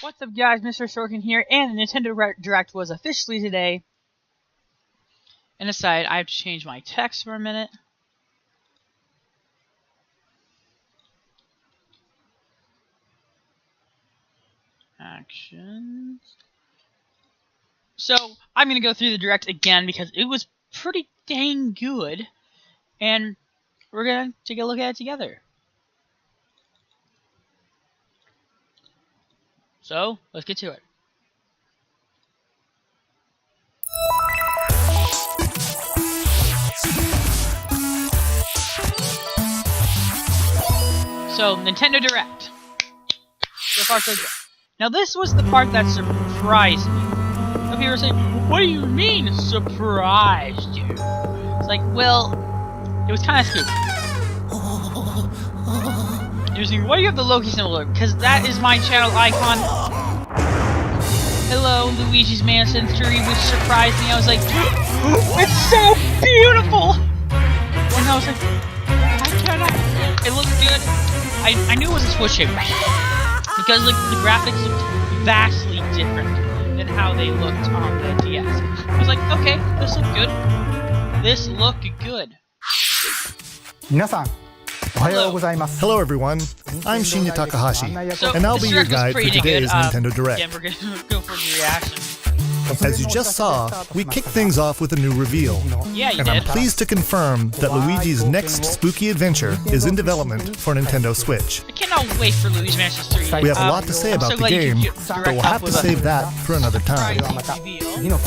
What's up guys, Mr. Sorkin here, and the Nintendo Direct was officially today. And aside, I have to change my text for a minute. Actions. So, I'm going to go through the Direct again because it was pretty dang good. And we're going to take a look at it together. So, let's get to it. So, Nintendo Direct. So far, so good. Now, this was the part that surprised me. Some people are saying, what do you mean, surprised you? It's like, well, it was kind of spooky. You're saying, why do you have the Loki symbol? Because that is my channel icon. Hello, Luigi's Mansion 3, which surprised me. I was like, it's so beautiful! And I was like, I cannot. It looks good. I knew it was a Switch game. Because like, the graphics looked vastly different than how they looked on the DS. I was like, okay, this looked good. This looked good. 皆さん Hello everyone, I'm Shinya Takahashi, So, and I'll be your this direct was guide for pretty today's good. Nintendo Direct. Again, we're going to go for the reaction. As you just saw, we kicked things off with a new reveal, Yeah, you and I'm did. pleased to confirm that Luigi's next spooky adventure is in development for Nintendo Switch. I cannot wait for Luigi's Mansion 3. We have a lot to say I'm about so the glad you game, could but direct we'll up have to with a save that for another time. surprising reveal.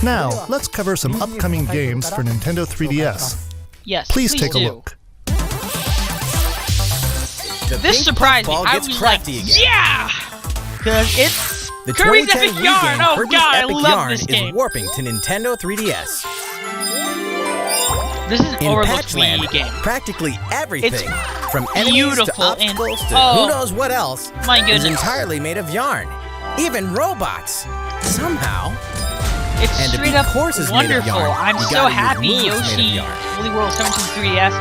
Now, let's cover some upcoming games for Nintendo 3DS. Yes, Please take a do. look. This surprised me. I was like, again. yeah! Because it's The Kirby's 2010 Epic Wii Yarn! game Oh Kirby's god, I Epic love Yarn this game! is warping to Nintendo 3DS. This is an In overlooked Patchland, Wii game. practically everything, from enemies to beautiful and- obstacles to oh, who knows what else, my is goodness. entirely made of yarn. Even robots. Somehow. It's and to straight beat up courses made of wonderful. yarn, I'm you so gotta use happy moves made of Yoshi yarn. Woolly World is coming to the 3DS.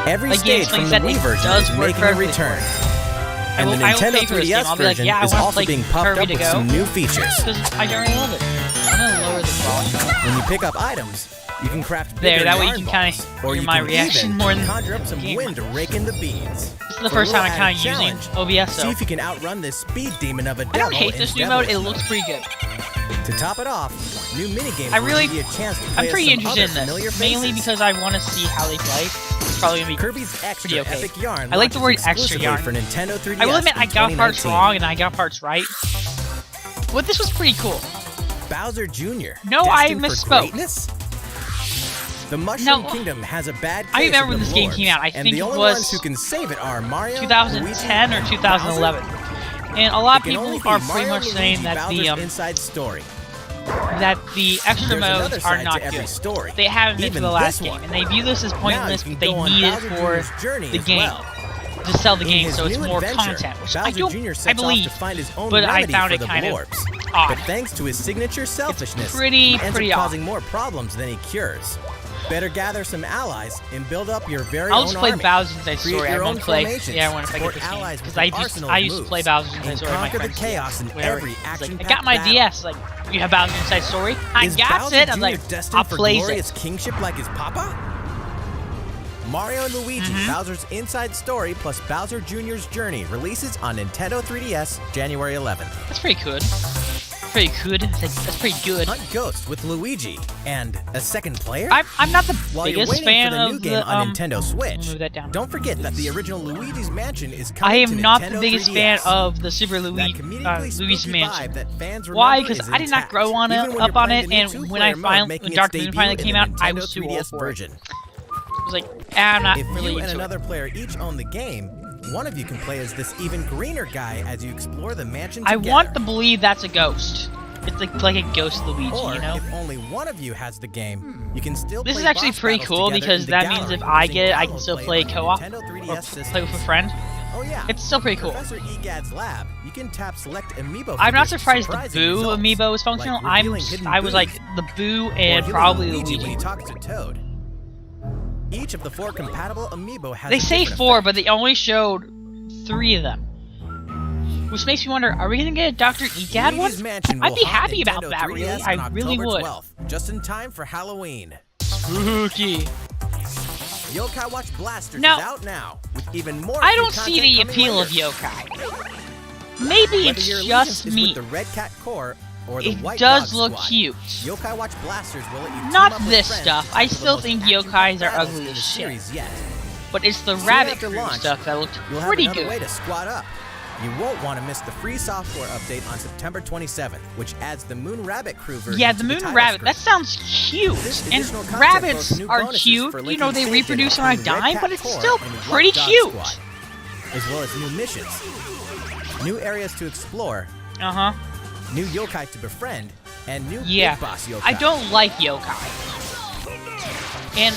Every Like, game stage from explains the that Wii it version does is work making a perfectly. return. I And will the pay Nintendo for this game. 3DS I'll be like, version yeah, I is want, also like, being puffed Kirby up to with go. some new features. Because I already love it. I'm gonna lower the volume. When you pick up items, you can craft There, bigger that way you yarn can kinda balls, hear or you my can reaction even more than conjure up some the game. wind to rake in the beans. This is the first time I'm kind of using OBS, so See if you can outrun this speed demon of a devil. I don't hate in this new Devil mode. It Snow. looks pretty good. To top it off, new minigames I really- will give you a chance to play I'm as pretty some interested other in familiar this, mainly faces. because I want to see how they play. It's probably gonna be Kirby's Extra pretty okay. Epic Yarn I like the word launches extra exclusively yarn. for Nintendo 3DS I will admit I in got parts 2019. wrong and I got parts right. But this was pretty cool. Bowser Jr. No, I destined for misspoke. greatness? The Mushroom No, Kingdom has a bad case I remember of when the this game lords, came out. I and think the it only was ones who can save it are Mario, 2010 Luigi, or 2011. Bowser. And a lot of It can people only be are pretty Mario, much saying Luigi, that Bowser's inside story. the extra There's another modes are side not to every good. story. They haven't been for Even the last this game, one. and they view this as Now pointless, you but can they go on need it Bowser for Jr.'s journey the as game. well. To sell the In game, his so it's new more adventure, content, which I Bowser don't, Jr. I sets off believe, to find his own but I remedy found for it the kind of Blorbs. odd. But thanks to his signature selfishness, pretty- he ends pretty up odd. causing more problems than he cures. Better gather some allies and build up your very I'll own just play army. Bowser's Inside Create Story. I your won't own play. formations, Yeah, I want to play support this game allies because with an arsenal I of used to moves, play Bowser's Inside and Story. with my conquer the friends. chaos in Whenever. every It's like, action-packed I got my battle. DS. Like, you have Bowser's Inside Story? I Is got Bowser it. I'm Jr. like, destined I'll for play glorious it. kingship like his papa? Mario and Luigi, Bowser's Inside Story plus Bowser Jr.'s Journey releases on Nintendo 3DS January 11th. That's pretty good. Pretty good. That's pretty good. Hunt Ghost with Luigi and a second player? I'm not the While you're biggest waiting fan for the new of game the on Nintendo Switch, move that down. don't forget that the original Luigi's Mansion is I coming am to not Nintendo the biggest 3DS. fan of the Super That Luigi's comedically spooky Mansion. vibe that fans Why? remember Because is I did not intact, grow on even it, when up you're on playing it, the new and when two-player I mode finally, making when its Dark Moon debut finally in came the out, I Nintendo was too old 3DS for it. version. I was like, I'm not If really you and into another it. player each own the game, one of you can play as this even greener guy as you explore the mansion I together. want to believe that's a ghost. It's like a ghost Luigi, Or you know? if only one of you has the game, you can still This play is actually boss pretty battles cool together because in the that means if gallery I using get it, I can download still play play on co-op Nintendo 3DS or systems. play with a friend. Oh yeah, It's still pretty cool. Professor Egad's lab, you can tap select amiibo. I'm not figures to surprised the surprising Boo results, amiibo is functional. like revealing hidden I was Boos, like the Boo or and healing probably Luigi when Luigi. he talks to Toad. Each of the 4 compatible amiibo has They a say different 4, effect. but they only showed 3 of them. Which makes me wonder, are we gonna get a Dr. Egad one? Luigi's Mansion I'd will be haunt happy about Nintendo that, 3DS really. on I really October would. 12th, just in time for Halloween. Spooky. Yokai Watch Blasters Now, is out now, with even more I free don't see content the coming appeal later. of yokai. Maybe Whether it's your allegiance just is me. with the Red Cat Core or the It White does Dog look Squad, cute. Yokai Watch Blasters will let you team Not up with this friends stuff. to I tackle the still most think action-packed yokais are battles ugly in as the shit. series yet. But it's the Soon rabbit after crew launch, stuff that looked You'll have pretty another way good. to squad up. You won't want to miss the free software update on September 27th, which adds the Moon Rabbit crew version Yeah, to the Moon title Rabbit. screen. That sounds cute. This And additional content rabbits boasts new are bonuses cute. for You know, linking they station reproduce on a between Red dime, Cat but it's Core still and White pretty Dog cute. Squad, as well as new missions, new areas to explore, Uh-huh. new yokai to befriend, and new Yeah. big boss yokai. I don't like yokai. And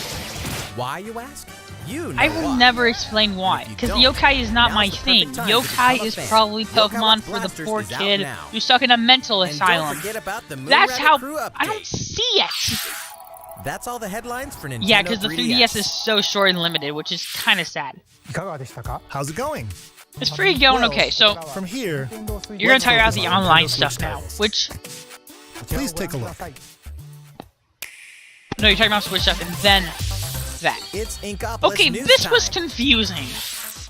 Why, you ask? You know I will why. never explain why, If you because don't, yokai is not now's my the perfect thing. time to Yokai become a is fan. probably Yokai Pokemon Watch for the Blasters poor is out kid now. who's stuck in a mental And asylum. don't forget about the Moon That's Rabbit how Crew update. I don't see it. That's all the headlines for Nintendo Yeah, because the 3DS. 3DS is so short and limited, which is kind of sad. いかがでしたか How's it going? It's pretty going okay. So From here, you're gonna talk about focus the on online Nintendo stuff Switch now, titles. which Please take a look. no, you're talking about Switch stuff, and then that. It's Inkopolis Okay, news this was time. confusing.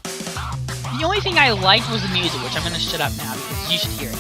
The only thing I liked was the music, which I'm gonna shut up now because you should hear it.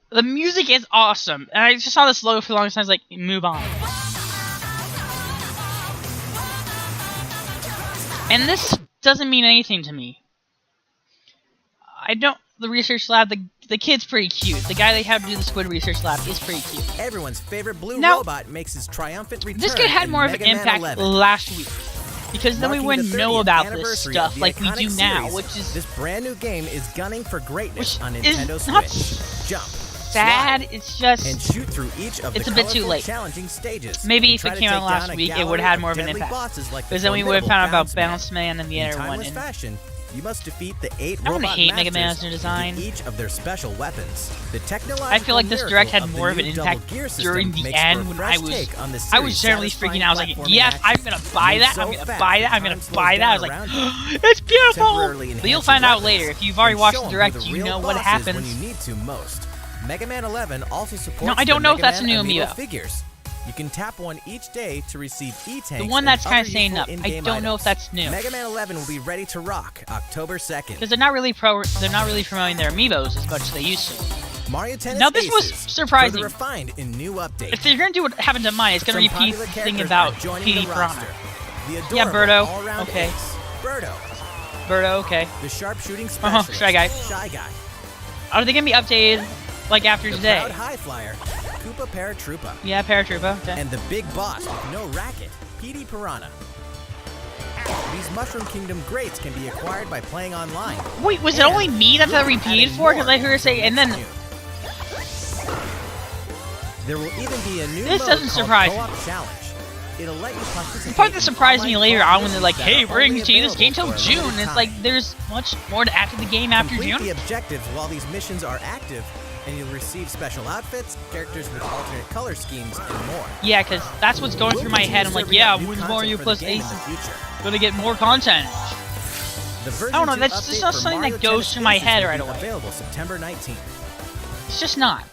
The music is awesome, and I just saw this logo for the longest time. I was like, move on. And this doesn't mean anything to me. I don't. The research lab, the kid's pretty cute. The guy they have to do the Squid Research Lab is pretty cute. Everyone's favorite blue Now, robot makes his triumphant return. This kid had in more of an Mega Man impact 11. last week. Because then we Marking wouldn't the know 30th about this anniversary stuff of the like we iconic do now, series, which is this brand new game is gunning for greatness Which on is Nintendo not Switch. Jump, sad. slide, It's just and shoot through each of It's the a bit too colorful, late. challenging stages. Maybe and if try it to came out take last down a week, it gallery would have had of more of an deadly impact. bosses like the because then we would have formidable found out about Bounce Man. Bounce Man and the In other one. timeless And fashion, you must defeat the 8 I don't robot hate Mega masters Man's new and design. get each of their special weapons. The technological I feel like this miracle direct had of the more of an new impact Double Gear system during the makes for a end when fresh I was take on the I was series' generally satisfying freaking out. I was like, platforming yes, action. I'm gonna buy Moves that. so I'm gonna fast buy that. that I'm gonna time slows buy that. I was down like, around it's beautiful. Temporarily But you'll enhance find your out later. weapons If you've already and watched show the 'em direct, who the you real know what boss is happens. when you need to most. Mega Man 11 also supports No, I don't the know if Mega that's a Man new amiibo. figures. You can tap one each day to receive E-tanks. The one and that's other kinda staying useful up. I in-game don't know if items. that's new. Mega Man 11 will be ready to rock October 2nd. Because they're not really promoting their amiibos as much as they used to. Mario Tennis Now, this was Aces, surprising. further refined in new updates. If they're gonna do what happened to mine, it's gonna Some repeat popular the thing characters about are joining PD the roster. Piranha. The adorable Yeah, Birdo. all-around Okay. ace, Birdo. Birdo, okay. The sharpshooting Uh-huh, specialist, Shy Guy. Shy Guy. Are they gonna be updated like after The today? proud high flyer, Koopa Paratroopa. Yeah, Paratroopa. Okay. And the big boss with no racket, PD Piranha. These Mushroom Kingdom greats can be acquired by playing online. Wait, was it And only me that we'll that be repeated adding for? Because more I heard her say, and then next June. There will even be a new This mode doesn't called surprise me. Co-op Challenge. It'll let you participate. The part that in surprised me online later on when they're like, that are "Hey, we're only going to this game till available for a June," limited it's like time. there's much more to add to the game after Complete June. the objectives while these missions are active, and you'll receive special outfits, characters with alternate color schemes, and more. Yeah, because that's what's going We'll through my continue head. I'm like, serving yeah, up new when's content Mario for the plus game Ace in the future. gonna get more content? The version I don't know, 2 that's just update not for something Mario that goes Tennis through my Aces head will right be away. Available September 19th. It's just not.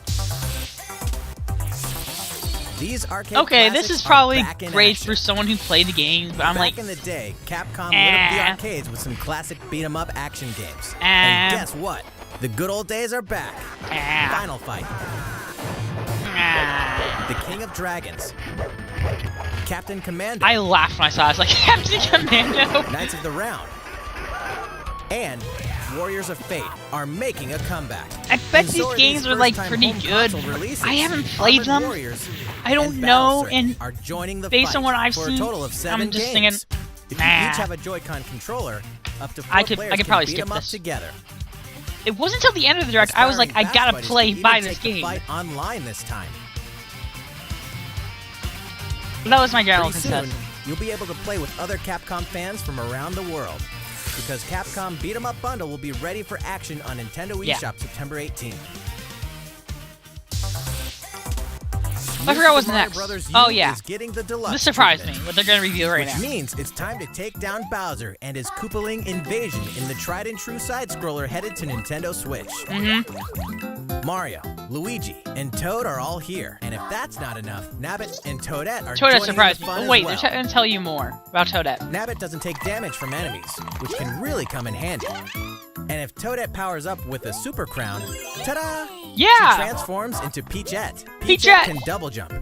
These arcade Okay, this classics is probably are back in great action. for someone who played the games, but I'm Back like, in the day, Capcom lit up the Eh. arcades with some classic beat-em-up action games. And Eh. guess what? The good old days are back. ah, Final Fight, ah. The King of Dragons, Captain Commando, I laughed when I saw it. I was like, Captain Commando. Knights of the Round, and Warriors of Fate are making a comeback. I bet And these so are games these are like first-time pretty home good. console releases. I haven't played Armored them. Warriors I don't and know, Battlesurf and are joining the based fight on what I've for seen, a total of 7 I'm just games. thinking, If you nah. each have a Joy-Con controller, up to 4 I could players probably can beat skip 'em up this. together. It wasn't until the end of the direct I was like, I Aspiring gotta Fast play Buddies by can this even take the game. fight online this time. That was my general Pretty soon, consensus. you'll be able to play with other Capcom fans from around the world. Because Capcom Beat 'em Up Bundle will be ready for action on Nintendo Yeah. eShop September 18th. I forgot what's Super Mario next. Brothers Oh, U yeah. is getting the deluxe This surprised me, treatment, what they're gonna review right which now. means it's time to take down Bowser and his Koopaling invasion in the tried and true side-scroller headed to Nintendo Switch. Mario, Luigi, and Toad are all here. And if that's not enough, Nabbit and Toadette are Toadette joining surprised the me. fun Oh, as wait, well. they're gonna tell you more about Toadette. Nabbit doesn't take damage from enemies, which can really come in handy. And if Toadette powers up with a Super Crown, ta-da! She Yeah! transforms into Peachette. Peachette! can double jump,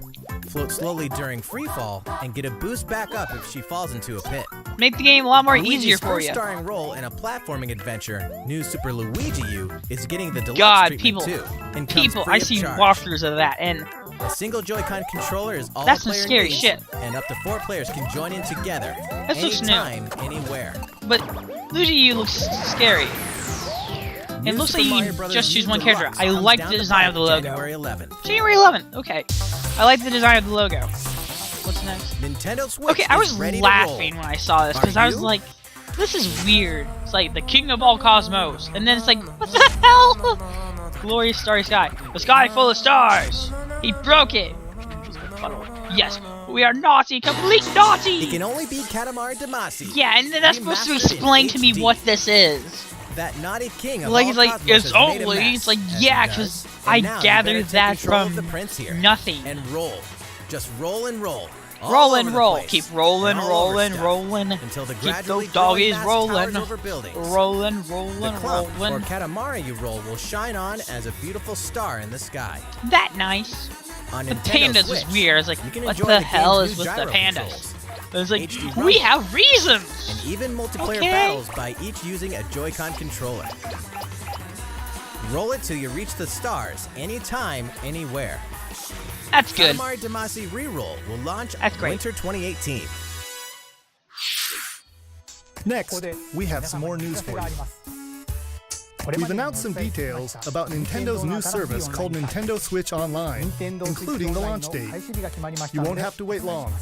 float slowly during free fall, and get a boost back up if she falls into a pit. Make the game a lot more Luigi's easier for first you. starring role in a platforming adventure, New Super Luigi U, is getting the deluxe God, treatment people, too. And comes people, free I of see charge. walkthroughs of that, and A single Joy-Con controller is all That's some player scary needs, shit. and up to 4 players can join in together. This looks new. anytime, anywhere. but Luigi U looks scary. It New looks Super like you Mario can Brothers just choose U one Deluxe character. I comes like down the the design of the pipe logo. January 11th. January 11th, okay. I like the design of the logo. What's next? Nintendo Switch Okay, I is was ready laughing to roll. when I saw this, because Are I was you? like, this is weird. It's like the king of all cosmos. And then it's like, what the hell? Glorious starry sky. The sky full of stars. He broke it. Yes, we are naughty, complete naughty. It can only be Katamari Damacy. Yeah, and then that's supposed to Remastered in explain to me HD. what this is. That naughty king of Like, all it's like, cosmos it's has made a only, mess, it's like, as yeah, he 'cause does. I And now you gathered better take that control from of the prince here. nothing. And roll. Just roll and roll. All Roll over and the roll. place. Keep rolling, And all over rolling, stuff. rolling. Until the Keep gradually those growing doggies mass rolling. towers over buildings. Rolling, The rolling, clump, or rolling. Katamari you roll, will shine on as a beautiful star in the sky. That nice. On The Nintendo pandas Switch, was weird. I was like, you can what enjoy the the hell game's is new with the gyro pandas? controls. I was like, HD we Rumble. have reasons. And even multiplayer Okay. battles by each using a Joy-Con controller. Roll it till you reach the stars, anytime, anywhere. That's good. Katamari Damacy Reroll will launch That's great. winter 2018. Next, we have some more news for you. We've announced some details about Nintendo's new service called Nintendo Switch Online, including the launch date. You won't have to wait long.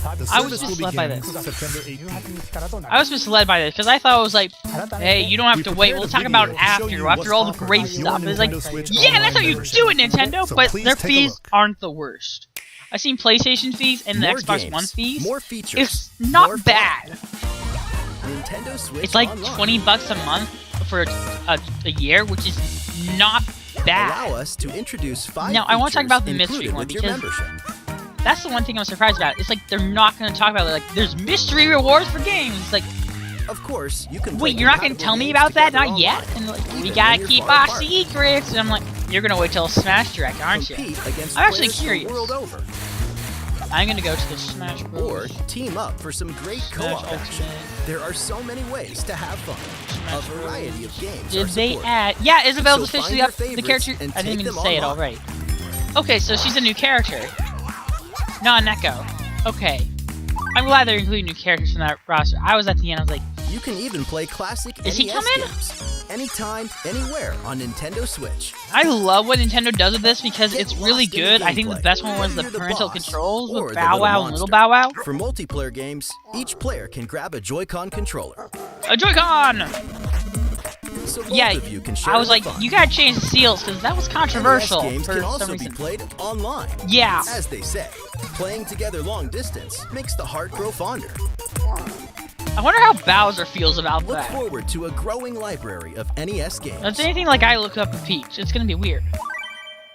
The I was service just will led by begin this. September 18th. I was misled by this because I thought it was like, hey, you don't have We to wait. prepared We'll a talk video about it to show after, you after what's all the offered great with your stuff. It's like, Nintendo Switch yeah, that's how Online you version. do it, Nintendo. So But please their take a fees look. aren't the worst. I've seen PlayStation fees and the More Xbox games, One fees. more features, It's not more fun. bad. Nintendo Switch It's like Online. $20 a month for a year, which is not bad. Allow us to introduce 5 Now, I wanna talk features about the mystery included one, with your because membership. That's the one thing I'm surprised about. It's like they're not going to talk about it. Like, there's mystery rewards for games. It's like, Of course, you can play wait, you're not going to compatible tell me games about that? together Not yet? online, And like, even we when gotta you're keep far our apart. secrets. And I'm like, you're going to wait till Smash Direct, aren't you? Compete against I'm actually players from curious. the world over, I'm going to go to the Smash or Bros. team up for some great Smash co-op action. Ultimate. There are so many ways to have fun. A variety of games Did are they supported. add... Yeah, Isabel's So officially find up your the favorites character. and I didn't take even them say it online. already. Okay, so she's a new character. Not Neko. Okay. I'm glad they're including new characters from that roster. I was at the end, I was like, You can even play classic Is he NES coming? games anytime, anywhere on Nintendo Switch. I love what Nintendo does with this because Get it's really lost in the good. I think the gameplay. best one was the Whether you're the parental boss controls or with the Bow little Wow and Little monster. Bow Wow. For multiplayer games, each player can grab a Joy-Con controller. A Joy-Con! So both Yeah, of you can share I was the like, fun. you gotta change the seals because that was controversial NES games for can some also be reason. played online. Yeah. As they say, playing together long distance makes the heart grow fonder. I wonder how Bowser feels about Look that. forward to a growing library of NES games. If it's anything like I look up at Peach, it's gonna be weird.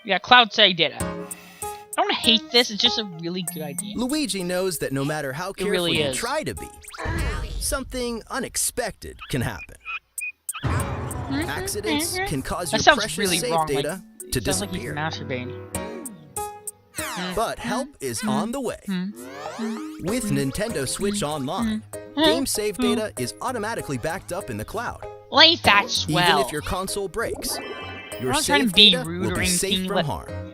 Yeah, Cloud Say did it. I don't hate this, it's just a really good idea. Luigi knows that no matter how careful really you is. try to be, something unexpected can happen. Accidents can cause That your sounds precious really save wrong, data to Sounds like he's disappear. masturbating. But help is on the way. With Nintendo Switch Online, game save data is automatically backed up in the cloud. Well, ain't that swell? Even if your console breaks, your I'm not trying save to be data rude will or be safe anything, from but- harm.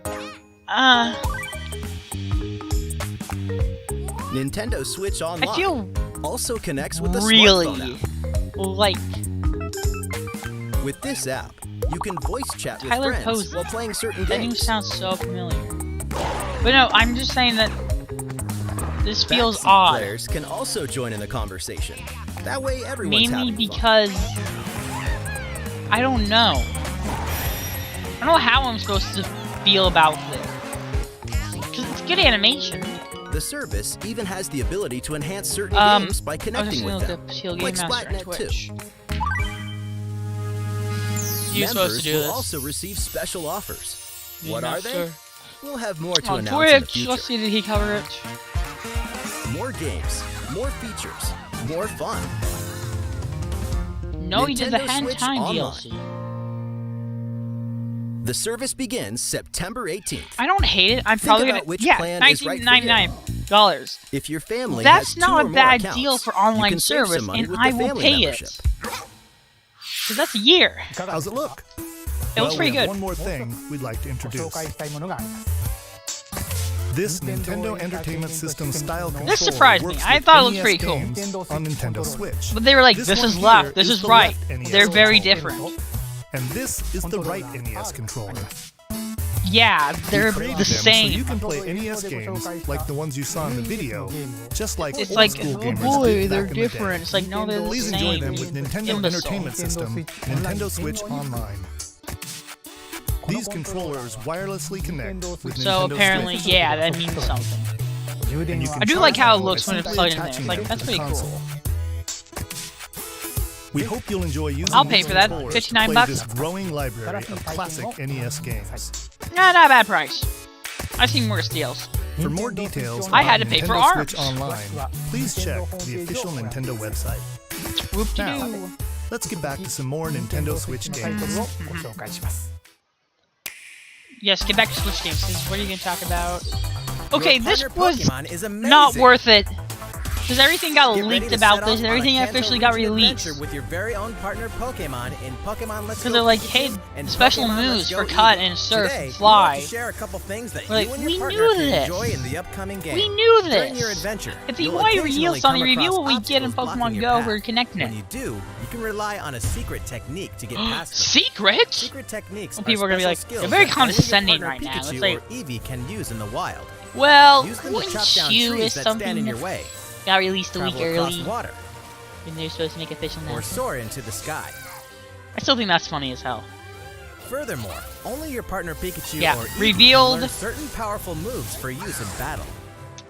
Nintendo Switch Online I feel also connects with the really smartphone like app. With this app, you can voice chat with Tyler friends Posey. while playing certain that name games. sounds so familiar. But no, I'm just saying that this feels Backseat odd. Players can also join in the conversation. That way, everyone's Mainly having fun. because I don't know. I don't know how I'm supposed to feel about this. Because it's good animation. The service even has the ability to enhance certain games by I was just connecting gonna with look them, up Shield Game like Master on Splatnet 2. Twitch. You're supposed Members to do will this. also receive special offers. What Yeah, are they? sure. We'll have more to On announce in the Twitch, future. let's see, did he cover it? More games, more features, more fun. No, he did the Nintendo Hand Switch Time Online. DLC. The service begins September 18th. I don't hate it. I'm probably about gonna which yeah, plan is right for you. $19.99. If your family That's has 2 not or a more bad accounts, deal for you online can save some service, money and with I the will family pay membership. it. Because that's a year. How's it look? It looks pretty we have good. one more thing we'd like to introduce. This Nintendo Entertainment System style controller This surprised me. works I with thought it looked NES pretty cool. games on Nintendo Switch. But they were like, This this one is here left, this is is the right. left NES They're very controller. different. And this is the right NES controller. Yeah, they're We created the them same. So you can play NES games like the ones you saw in the video, just like It's old like, school oh gamers boy, did they're back in the day. different. It's like, no, they're the Please same. enjoy them with Nintendo Imbecile. Entertainment System, Nintendo Switch Online. These controllers wirelessly connect with So Nintendo apparently, Switch. yeah, that means something. And you can I do charge like how it them looks by when it's simply plugged in there. attaching It's like, them that's to the pretty cool. console. We hope you'll enjoy using I'll pay these for that. controllers 59 to play bucks. this growing library of classic NES games. Nah, not a bad price. I've seen worse deals. For more details I about had to pay for Nintendo Switch ARMS. Online, please check the official Nintendo website. Whoop-de-doo. Let's get back to some more Nintendo Switch games. Yes, get back to Switch games. 'Cause what are you going to talk about? Okay, Your this partner was Pokemon is amazing. not worth it. Because everything got Get ready leaked to about set this, off and on a everything Kanto officially got region released. adventure with your very own partner Pokemon in Pokemon Let's Because Go they're like, Pikachu hey, and special Pokemon moves Let's Go for cut Eevee. and surf Today, and we want fly. to share a couple things that Like, you and we your partner knew can this. enjoy in the upcoming game. We knew During this. your adventure, If you you'll want to occasionally reveal something, come reveal across what we get in obstacles Pokemon blocking your Go, path. we're connecting When it. you do, you can rely on a secret technique to get past them. Secret? Secret techniques Well, people are gonna be special like, skills they're very that only your condescending partner right now. Pikachu It's like- or Eevee can use in the wild. Well, Use them to chop down Windshu trees is that stand something in your that way, got released a week travel across early, water, and they're supposed to make official or announcement. soar into the sky. I still think that's funny as hell. Furthermore, only your partner Pikachu Yeah, or Eevee revealed- can learn certain powerful moves for use in battle.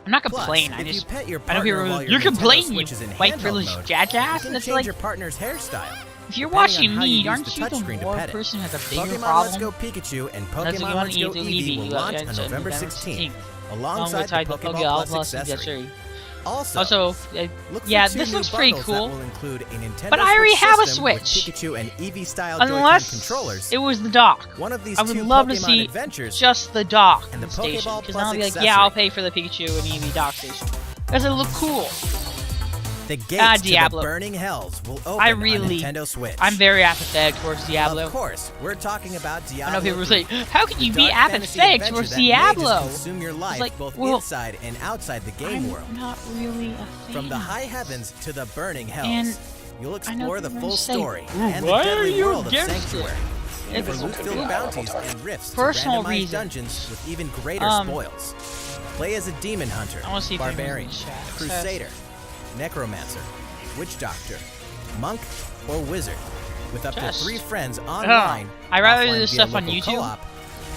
I'm not Plus, complaining. I if you just pet your I know partner people while are your you're Nintendo complaining, Switch you is in white handheld privileged mode, jackass. you can That's change like your partner's hairstyle. if you're depending watching on how you me, use aren't the you the touchscreen to more pet it. person who has a bigger Pokemon problem? Let's Go Pikachu and Let's Pokemon go on Let's Go Eevee will launch on November 16th, alongside the Pokeball Plus accessory. Also, look for yeah, two this new looks pretty bundles cool. that will include a Nintendo But I already Switch have a system with Switch. Pikachu and Eevee-style Joy-Con Unless controllers. it was the dock. One of these I would two love to Pokemon see adventures just the dock and the station. Pokeball Because Plus then I'll be like, accessory. yeah, I'll pay for the Pikachu and Eevee dock station. Because it look cool. The gates to the Diablo. burning hells will open I on really, Nintendo Switch. I'm very apathetic towards Diablo. Of course, we're talking about Diablo. I know people will say, 3, how can you the be dark fantasy apathetic adventure towards that may just Diablo? consume your life like, both well, inside and outside the game I'm world. not really a fan. From the high heavens to the burning hells, And you'll I know explore the what you're full gonna say. story Ooh, and the why are deadly you world of against Sanctuary. It's For loot-filled bounties and rifts to personal randomized reason. dungeons with even greater spoils. Play as a demon hunter, I wanna see if barbarian, anyone's in the chat. crusader, necromancer, witch doctor, monk, or wizard, with up Just- to 3 friends online. I'd rather offline do this via stuff on local YouTube. co-op,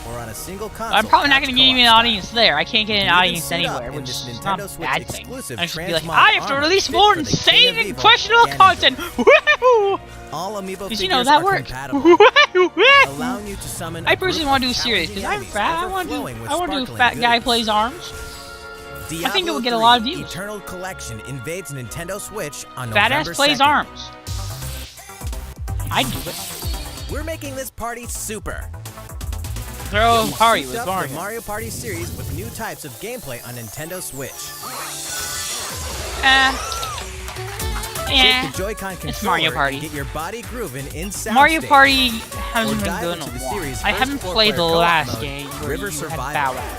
or on a single console. I'm probably not couch going to get even an co-op audience there. I can't get an You can audience suit up anywhere, in which this is not Nintendo a Switch bad thing. exclusive I should be like, transmog I have to armor release fit more for the insane King of and Evo questionable Ganon. content. Woohoo! All amiibo Did figures you know that are worked? compatible, I allowing you to summon a personally group want to do a of series because I'm challenging fat. I enemies want to overflowing with do a sparkling fat guy goodies. plays arms. I think it would get a Diablo lot of 3 views. Eternal Collection invades Nintendo Switch on Fat November ass plays 2nd. arms. I'd do it. We're making this party super. Throw a party Souped with up the Mario. Mario Party series with new types of gameplay on Nintendo Switch. Take the Joy-Con controller It's Mario Party. and get your body grooving in sound Mario stage. Party hasn't Or been dive good in into a the while. series' I first haven't played the 4-player co-op last mode, game where River you had Survival. Bow Wow.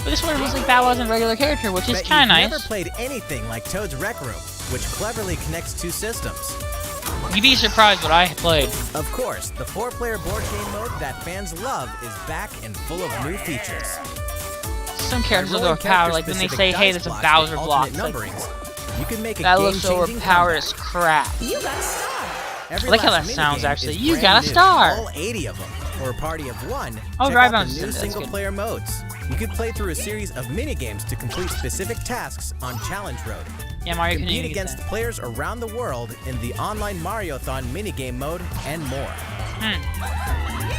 But this one was like Bow Wow's a regular character, which is Bet kind you've of never nice. played anything like Toad's Rec Room, which cleverly connects 2 systems. You'd be surprised what I played. Of course, the 4-player board game mode that fans love is back and full of new features. Some characters By look rolling overpowered, like when they say, character-specific hey, dice there's a blocks Bowser with block. alternate It's like, numberings, you can make a that looks game-changing overpowered comeback. as crap. Every I like how last that sounds, minigame actually. is You brand got a new, star. All 80 of them. For a party of 1, Oh, check Drive out on the new That's good. single-player modes. You could play through a series of minigames to complete specific tasks on Challenge Road. Yeah, Mario can Compete do against that. players around the world in the online Mariothon minigame mode and more.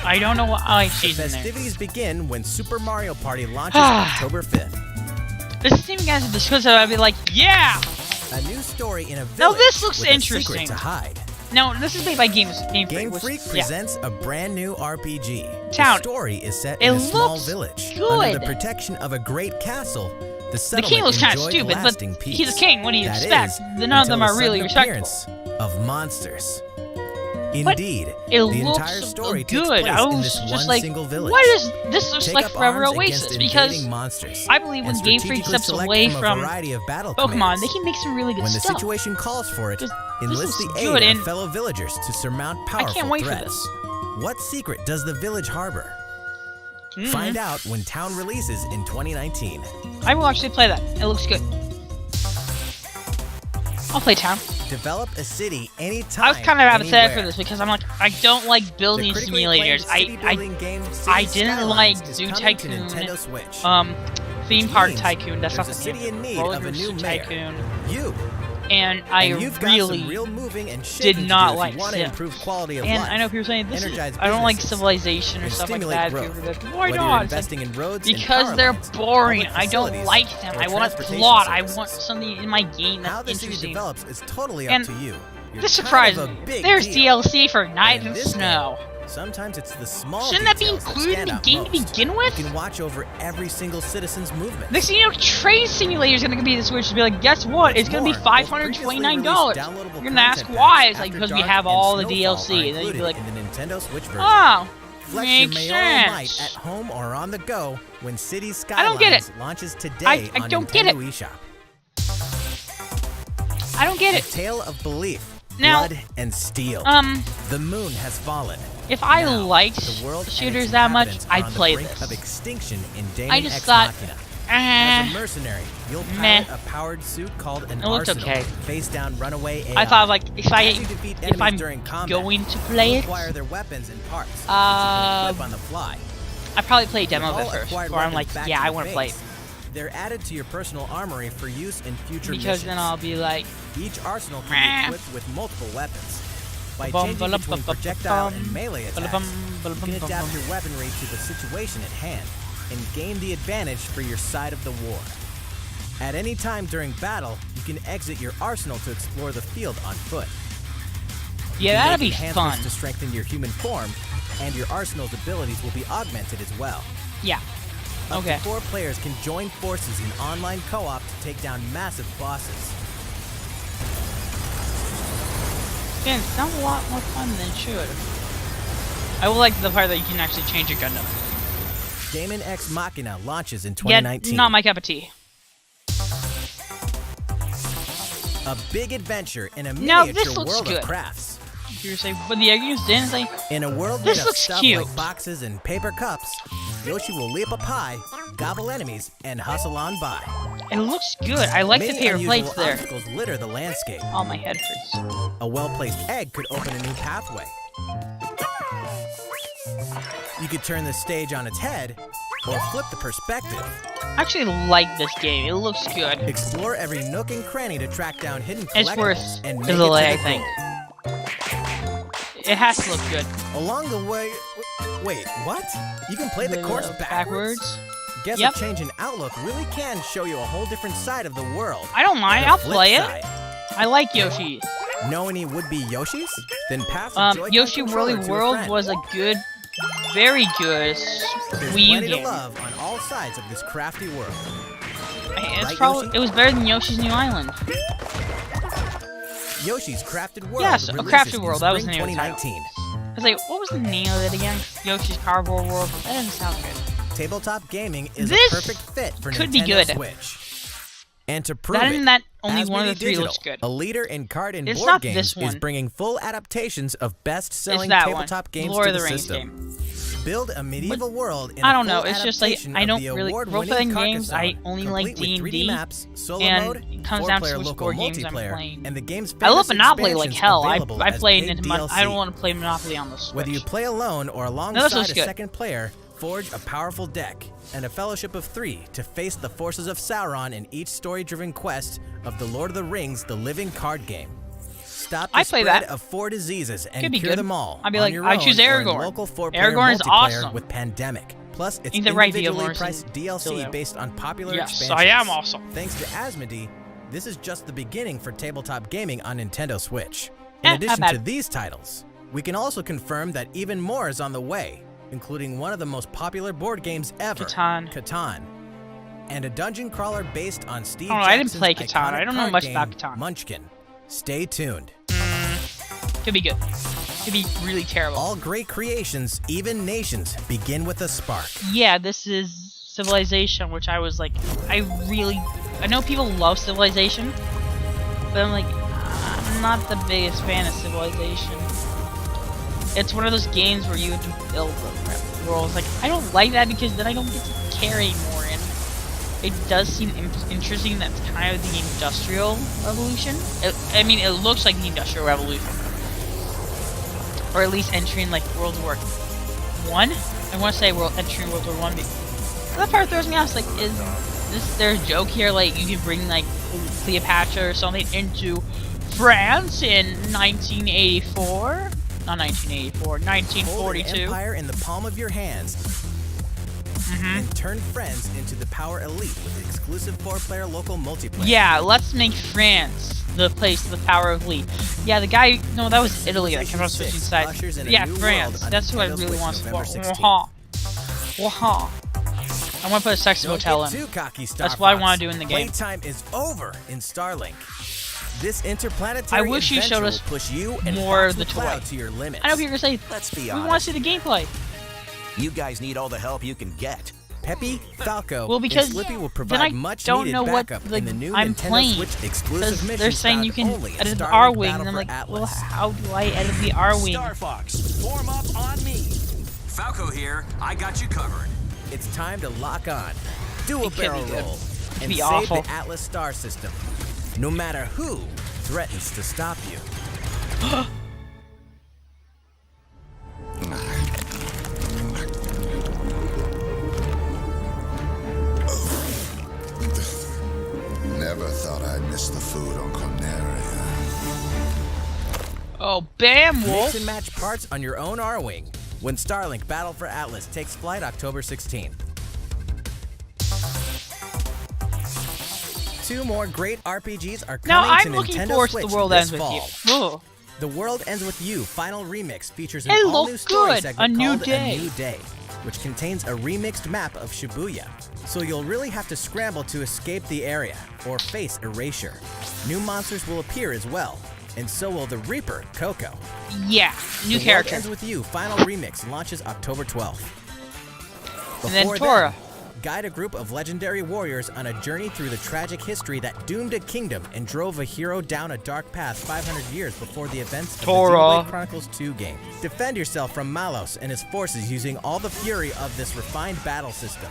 I don't know what. Oh, The she's in there. festivities begin when Super Mario Party launches October 5th. This team guys with the squid, I'd be like, yeah! A new story in a village Now this looks with a interesting. secret to hide. No, this is made by Game Freak. Game which- Freak yeah. presents a brand new RPG. Town. The story is set It in a small looks village good. under the protection of a great castle. The The settlement king looks kind of enjoyed stupid, but lasting peace. he's a king. What do you That expect? is, None of them until are the really sudden respectful. appearance of monsters. Indeed, It the looks entire story good. takes place I in was this just one like, single village. what is this? Looks Take like up Forever arms Oasis against because invading monsters, I believe when and Game Freak strategically steps select away a from variety of battle Pokemon, commands. they can make some really good When the stuff. situation calls for it, This enlist the looks aid good, of and fellow villagers to surmount powerful can't wait for threats. this. What secret does the village harbor? Find out when Town releases in 2019. I will actually play that. It looks good. I'll play Town. Develop a city anytime. I was kind of apathetic for anywhere. this because I'm like, I don't like The building critically acclaimed simulators. city-building game City I didn't Skylines like is Zoo coming to Tycoon, Nintendo Switch. Theme Which Park means Tycoon. That's not there's the a city name. in need Roller of a new Coaster mayor. Tycoon. You. And And I you've got really some real moving and did shaking not to do if like you want to Sim. improve quality of And life. I know people are saying this is, energize I don't like businesses, Civilization or and stuff like stimulate that. growth. People are like, why Whether you're not? It's like, investing in roads and because power they're lines, boring. public I don't facilities, like them. or I want a transportation plot. I services. want something in my game How that's the city interesting. develops is totally up And to you. You're This kind surprised of a me. big There's deal. DLC for Night in and this Snow. Sometimes it's the small Shouldn't that be details included in stand the out game to most. begin with? You can watch over every single citizen's movement. Next thing you know, Train Simulator is going to be the Switch to be like, guess what? It's going to be More, both $529. previously You're released going downloadable to ask content why. packs It's like, After because we Dark have and all the Snowfall DLC. are And then you'd be included like, in the Nintendo Switch version. oh, Flex your makes mayoral might sense. at home or on the go when City I don't get it. Skylines launches today I on don't Nintendo get it. eShop. I don't get A it. tale of belief, Now, blood, and steel. The moon has fallen. If I Now, liked the world and shooters its that much, inhabitants are I'd on the play brink this. Of extinction in Daemon I just Ex thought, Machina. As a eh. mercenary, you'll Meh. pilot a powered suit called an It looked arsenal. okay. Face down runaway AI. I thought, like, if As you defeat enemies I'm during combat, going to play you'll it, acquire their weapons and parts, which you can flip on the fly. I'd probably play a demo of With it all first, acquired before I'm like, weapons back yeah, to I the want to play it. base, They're added to your personal armory for use in future Because missions. then I'll be like, Each arsenal Meh. can be equipped with multiple weapons. By Ba-bum, changing between ba-la-ba-ba-bum, projectile and melee attacks, ba-la-bum, you ba-la-bum, can adapt ba-bum. your weaponry to the situation at hand and gain the advantage for your side of the war. At any time during battle, you can exit your arsenal to explore the field on foot. You yeah, can that'd make be enhancements fun. to strengthen your human form, and your arsenal's abilities will be augmented as well. Yeah. Up Okay. to 4 players can join forces in online co-op to take down massive bosses. Yeah, it sounds a lot more fun than it should. I will like the part that you can actually change your Gundam. Daemon Ex Machina launches in Yeah, 2019. not my cup of tea. A big adventure in a Now, this miniature looks world good. of crafts. You're saying, but the egg didn't say. In a world This made of looks stuff cute. like boxes and paper cups, Yoshi will leap up high, gobble enemies, and hustle on by. It looks good. I like the Many paper unusual plates there. obstacles litter the landscape. Oh, my head hurts. A well-placed egg could open a new pathway. You could turn the stage on its head, or flip the perspective. I actually like this game. It looks good. Explore every nook and cranny to track down hidden It's collectibles worth and the make it delay, I to the think. goal. It has to look good. Along the way, wait, what? You can play the course backwards? Guess Yep. a change in outlook really can show you a whole different side of the world. I don't mind. The I'll flip play it. side. I like Yoshi. Know any would-be Yoshis? Then pass the Joy-Con Yoshi controller Woolly to a World friend. was a good, very good There's Wii U plenty to game. love on all sides of this crafty world. It's Right, probably Yoshi? it was better than Yoshi's New Island. Yoshi's Crafted World Yes, a releases Crafted in World, that was spring the name of the 2019. I was like, what was the name of it again? Yoshi's Cardboard World. That didn't sound good. Tabletop gaming is This a perfect fit for could Nintendo be good. Switch. And to prove That it, and that only Asmodee one of the three Digital, looks good. a leader in card and It's board not games, this is one. bringing full adaptations of It's best-selling that tabletop one. games Lord to of the the Rings system. game. Build a medieval world in I a don't know. full It's just like adaptation I of don't the really award-winning role-playing games. I Carcassonne, only like complete with 3D D&D, maps, solo and mode, it comes down to 4-player which local board games I'm multiplayer, playing. and the game's I love famous Monopoly like expansions hell. available I as play paid it. I DLC. don't want to play Monopoly on the Switch. Whether you play alone or this alongside looks a good. second player, forge a powerful deck and a fellowship of 3 to face the forces of Sauron in each story-driven quest of The Lord of the Rings: The Living Card Game. Stop the I play spread that. of 4 diseases and Could be cure good. them all. I'd be on like, your I own choose or in Aragorn. local 4-player Aragorn is multiplayer awesome. with Pandemic. Plus, it's He's the right individually dealer, priced so- DLC so- based on popular Yes, expansions. I am awesome. Thanks to Asmodee, this is just the beginning for tabletop gaming on Nintendo Switch. In not addition bad. to these titles, we can also confirm that even more is on the way, including one of the most popular board games ever, Catan. and a dungeon crawler based on Steve Oh, I didn't Jackson's play Catan. iconic I don't know card much game, about Catan. Munchkin. Stay tuned. Could be good. Could be really terrible. All great creations, even nations, begin with a spark. Yeah, this is Civilization, which I was like, I know people love Civilization, but I'm like, I'm not the biggest fan of Civilization. It's one of those games where you have to build the world. Like, I don't like that because then I don't get to care anymore, and it does seem interesting that's kind of the Industrial Revolution. I mean, it looks like the Industrial Revolution. Or at least entering, like, World War I? I want to say entering World War I. That part throws me off. It's like, is this their joke here? Like, you could bring, like, Cleopatra or something into France in 1984? Not 1984, Hold an 1942. empire in the palm of your hands and turn friends into the power elite with exclusive 4-player local multiplayer. Yeah, let's make France the place of the power of Lee. Yeah, the guy. No, that was Italy. I kept on switching Ushers sides. in a Yeah, new France. world on That's who I Nintendo really Switch want to November support. 16th. Waha. I want to put a sex Don't hotel get in. too cocky, Star That's what I Fox. wanna do in the game. Playtime is over in Starlink. This interplanetary I wish you adventure showed us will push you and more Fox of the McCloud toy. to your limits. I know people are gonna say Let's be we want to honest. see the gameplay. You guys need all the help you can get. Peppy, Falco, Well, because and Slippy will then provide I much don't needed know what backup the in the new I'm Nintendo playing, Switch exclusive because missions they're saying found you can only in edit the Starlink R-Wing, Battle and I'm for like, well, Atlas. how do I edit the R-Wing? Star Fox, form up on me. Falco here. I got you covered. It's time to lock on, do a It could be barrel good. roll, It could and be save awful. the Atlas star system, no matter who threatens to stop you. Never thought I'd miss the food on Corneria. Oh, bam, Wolf. Mix and match parts on your own R-Wing when Starlink Battle for Atlas takes flight October 16th. 2 more great RPGs are Now, coming I'm to looking Nintendo forward Switch to The World this Ends With fall. You. Whoa. The World Ends With You Final Remix features an It all-new looked story good. segment A New called Day. A New Day, which contains a remixed map of Shibuya. So you'll really have to scramble to escape the area or face erasure. New monsters will appear as well, and so will the Reaper, Coco. Yeah, new The character. World Ends With You Final Remix launches October 12th. And then Before Tora. guide a group of legendary warriors on a journey through the tragic history that doomed a kingdom and drove a hero down a dark path 500 years before the events of the Xenoblade Chronicles 2 game. Defend yourself from Malos and his forces using all the fury of this refined battle system,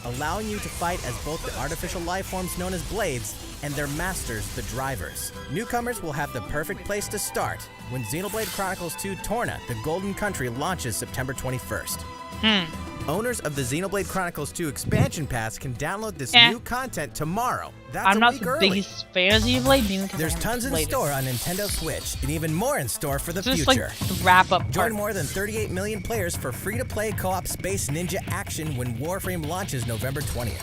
allowing you to fight as both the artificial life forms known as blades and their masters, the drivers. Newcomers will have the perfect place to start when Xenoblade Chronicles 2 Torna, the Golden Country launches September 21st. Owners of the Xenoblade Chronicles 2 expansion pass can download this new content tomorrow. That's I'm a not week the early. biggest fan of Xenoblade, mainly because There's tons in store on Nintendo Switch, and even more in store for the This is future. like the wrap-up Join part. more than 38 million players for free-to-play co-op Space Ninja action when Warframe launches November 20th.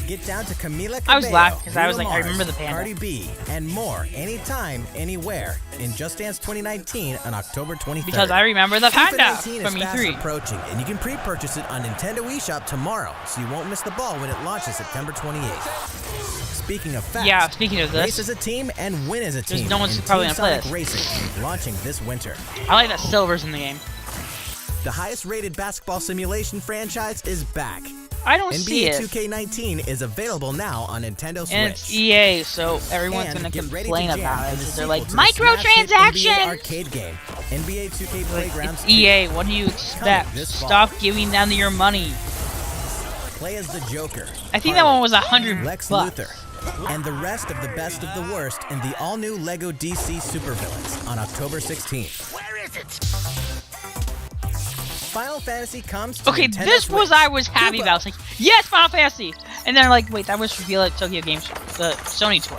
Get down to Camila Cabello, I was laughing because I was Bruno like, I Mars, remember the panda. Cardi B, and more anytime, anywhere in Just Dance 2019 on October 23rd. Because I remember the FIFA panda 19 from is fast E3. approaching, and you can pre-purchase it on Nintendo eShop tomorrow, so you won't miss the ball when it launches September 28th. Speaking of fast, Yeah, speaking of race this, as a team and win as a team. no one's in probably Team gonna play Sonic this. Racing, launching this winter. I like that Silver's in the game. The highest-rated basketball simulation franchise is back. I don't see NBA it. 2K19 is available now on Nintendo Switch. And it's EA, so everyone's And gonna get ready complain to jam about in it. the They're like, sequel to the smash hit NBA microtransactions! arcade game, NBA 2K Playgrounds It's 2. EA, what do you expect? this fall. Stop giving them your money. Play as the Joker. I think that one was $100 Lex bucks. Luthor, and the rest of the best of the worst in the all-new LEGO DC Supervillains on October 16th. Where is it? Final Fantasy comes to Okay, Nintendo this was Switch. I was happy Koopa. about. It's like, yes, Final Fantasy! And then like, wait, that was revealed at Tokyo Games, the Sony tour.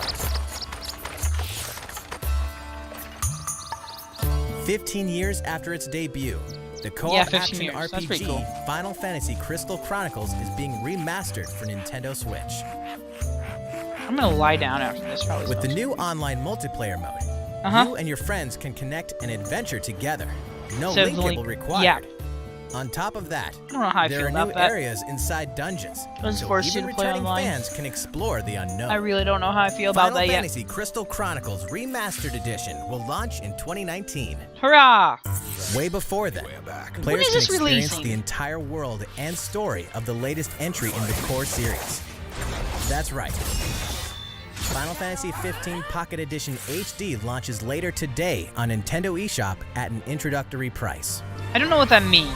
15 years after its debut, the Yeah, co-op 15 action years. That's pretty RPG cool. Final Fantasy Crystal Chronicles is being remastered for Nintendo Switch. I'm gonna lie down after this, probably. With the new online multiplayer mode, you and your friends can connect and adventure together. No So link the cable link- required. yeah. On top of that, I don't know how I there feel are about new that. areas inside dungeons, Does it so force you even to play returning online? fans can explore the unknown. I really don't know how I feel about Final that yet. Fantasy Crystal Chronicles Remastered Edition will launch in 2019. Hurrah! Way before then, When players is can this experience releasing? the entire world and story of the latest entry in the core series. That's right. Final Fantasy XV Pocket Edition HD launches later today on Nintendo eShop at an introductory price. I don't know what that means.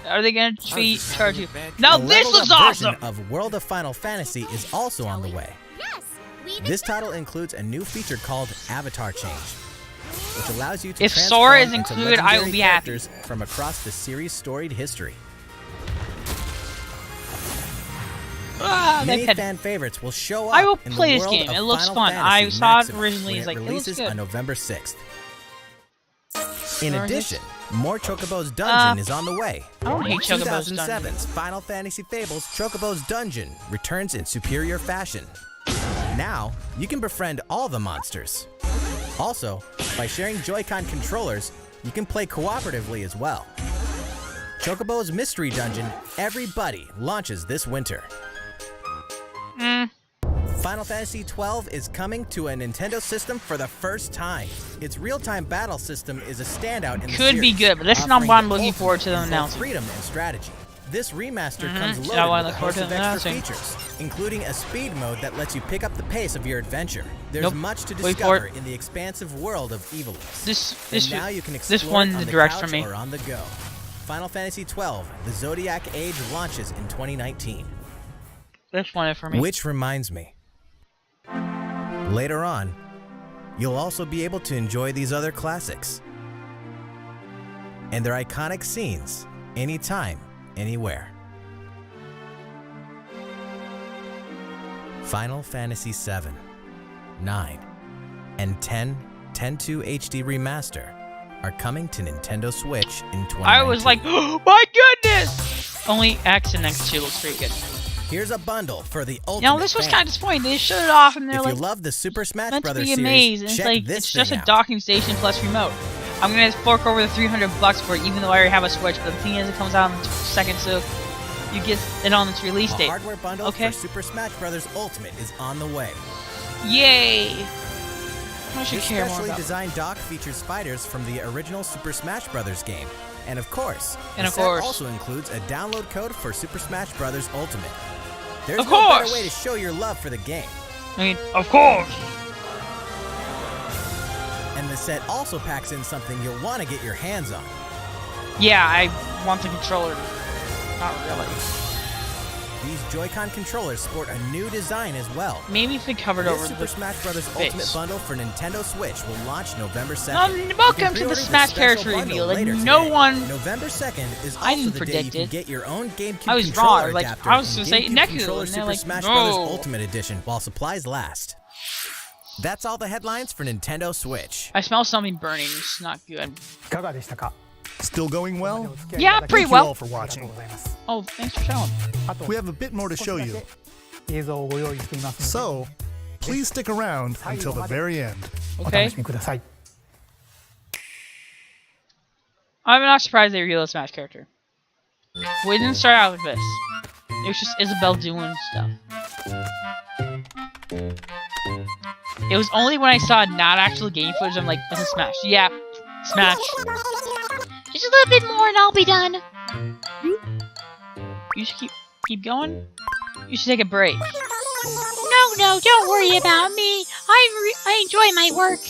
Are they gonna charge you? Now A this looks leveled-up version awesome! of World of Final Fantasy is also on the way. This title includes a new feature called Avatar Change, which allows you to If transform Sora is into included, I will legendary be happy. characters from across the series' storied history. Ah, Many that fan favorites will show up I will in play the this world game. of It looks Final fun. Fantasy I saw it Maxima originally, when it's like, it looks releases good. on November 6th. In Where is addition, more Chocobo's Dungeon is on the way. I don't hate Chocobo's 2007's Final Fantasy Fables Chocobo's Dungeon returns in superior fashion. Now, you can befriend all the monsters. Also, by sharing Joy-Con controllers, you can play cooperatively as well. Chocobo's Mystery Dungeon Everybody launches this winter. Final Fantasy XII is coming to a Nintendo system for the first time. Its real-time battle system is a standout in the Could be series, good, but this is not offering what I'm the looking ultimate forward to in them both announcing. freedom and strategy. This remaster comes Yeah, I loaded wanna with a look forward host to of them extra announcing. features, including a speed mode that lets you pick up the pace of your adventure. There's Nope. much to Wait for discover it. in the expansive world of Evilus. This And now you can this explore one it on the directs couch for me. or on the go. Final Fantasy XII: The Zodiac Age launches in 2019. This one for me. Which reminds me, later on, you'll also be able to enjoy these other classics and their iconic scenes anytime, anywhere. Final Fantasy VII, 9, and 10/2 HD Remaster are coming to Nintendo Switch in 2019. I was like, oh my goodness! Only X and X2 looks pretty good. Here's a bundle for the ultimate You know, this was fan. kind of disappointing. They showed it off and they're If like, you love the Super Smash meant to Brothers be series, amazing. It's check like, this it's just thing a out. docking station plus remote. I'm gonna fork over the $300 for it, even though I already have a Switch. But the thing is, it comes out on the second, so you get it on its release A date. hardware bundle Okay. for Super Smash Bros. Ultimate is on the way. Yay! I should This care more specially about. designed dock features fighters from the original Super Smash Bros. Game And of course, And the of set course. also includes a download code for Super Smash Bros. Ultimate. There's Of no better course. way to show your love for the game. I mean, of course. And the set also packs in something you'll want to get your hands on. Yeah, I want the controller. Not really. These Joy-Con controllers sport a new design as well. Maybe if they covered This over Super the Smash Bros. face. Ultimate Bundle for Nintendo Switch will launch November 2nd. Welcome to You can the pre-order Smash special character bundle reveal. Like, later no today. one. November 2nd is I also didn't the day predict you it. can get your own GameCube I was controller wrong. Like, adapter I was and gonna say GameCube Neku, Controller and they're Super like, Smash no. Bros. Ultimate Edition while supplies last. That's all the headlines for Nintendo Switch. I smell something burning. It's not good. いかがでしたか Still going well? Yeah, pretty Thank you all well. for watching. Oh, thanks for showing. We have a bit more to show you, 映像をご用意していますの so please stick around until the very end. でお Okay. 楽しみください I'm not surprised they revealed a Smash character. We didn't start out with this. It was just Isabelle doing stuff. It was only when I saw not actual game footage I'm like, this is Smash. Yeah, Smash. Just a little bit more and I'll be done. You should keep going? You should take a break. No, don't worry about me. I enjoy my work.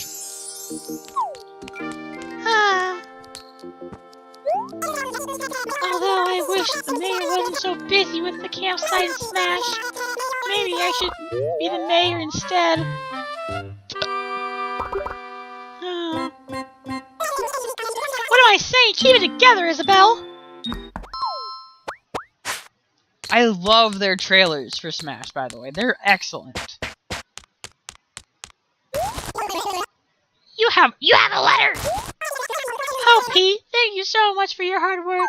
Although I wish the mayor wasn't so busy with the campsite and Smash. Maybe I should be the mayor instead. What am I saying? Keep it together, Isabelle! I love their trailers for Smash, by the way. They're excellent. You have a letter! Oh, Pete, thank you so much for your hard work.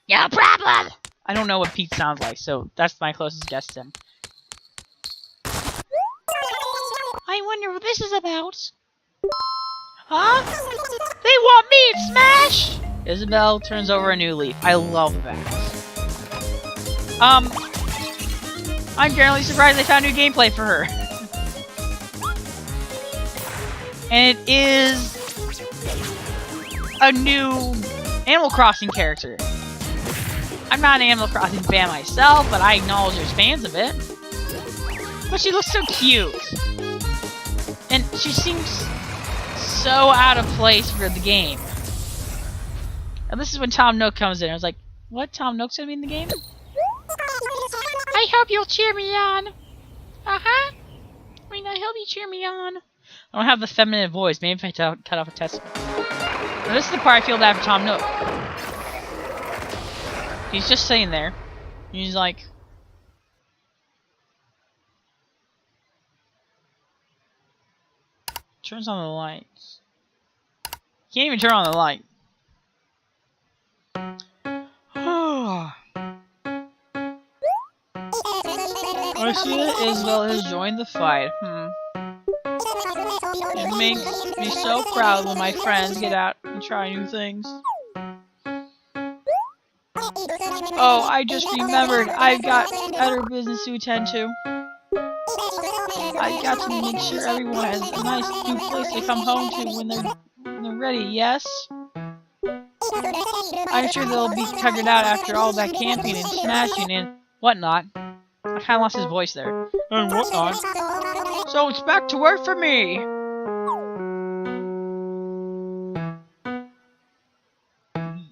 No problem! I don't know what Pete sounds like, so that's my closest guess to him. I wonder what this is about. Huh? They want me in Smash! Isabelle turns over a new leaf. I love that. I'm generally surprised they found new gameplay for her. And it is a new Animal Crossing character. I'm not an Animal Crossing fan myself, but I acknowledge there's fans of it. But she looks so cute. And she seems so out of place for the game. And this is when Tom Nook comes in. I was like, what? Tom Nook's gonna be in the game? I hope you'll cheer me on. Uh-huh. I mean, I hope you cheer me on. I don't have the feminine voice. Maybe if I cut off a testament. Now, this is the part I feel bad for Tom Nook. He's just sitting there. He's like... Turns on the lights. Can't even turn on the light. I see that Isabelle has joined the fight. It makes me so proud when my friends get out and try new things. Oh, I just remembered. I've got better business to attend to. I got to make sure everyone has a nice new place to come home to when they're ready, yes? I'm sure they'll be figured out after all that camping and smashing and whatnot. I kinda lost his voice there. And whatnot. So it's back to work for me!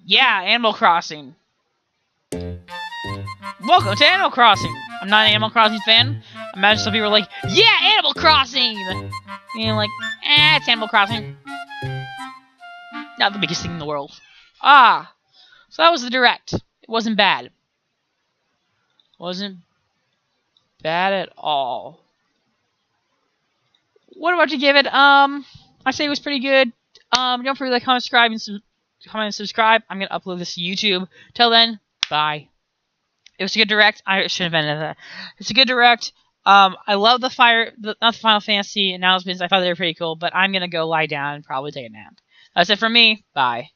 Yeah, Animal Crossing. Welcome to Animal Crossing! I'm not an Animal Crossing fan. Imagine some people are like, yeah, Animal Crossing! And you're like, it's Animal Crossing. Not the biggest thing in the world. Ah! So that was the Direct. It wasn't bad. Wasn't bad at all. What about you give it? I say it was pretty good. Don't forget to comment, subscribe. I'm gonna upload this to YouTube. Till then, bye. It was a good Direct. I should have ended that. It's a good Direct. I love not the Final Fantasy announcements. I thought they were pretty cool, but I'm gonna go lie down and probably take a nap. That's it for me. Bye.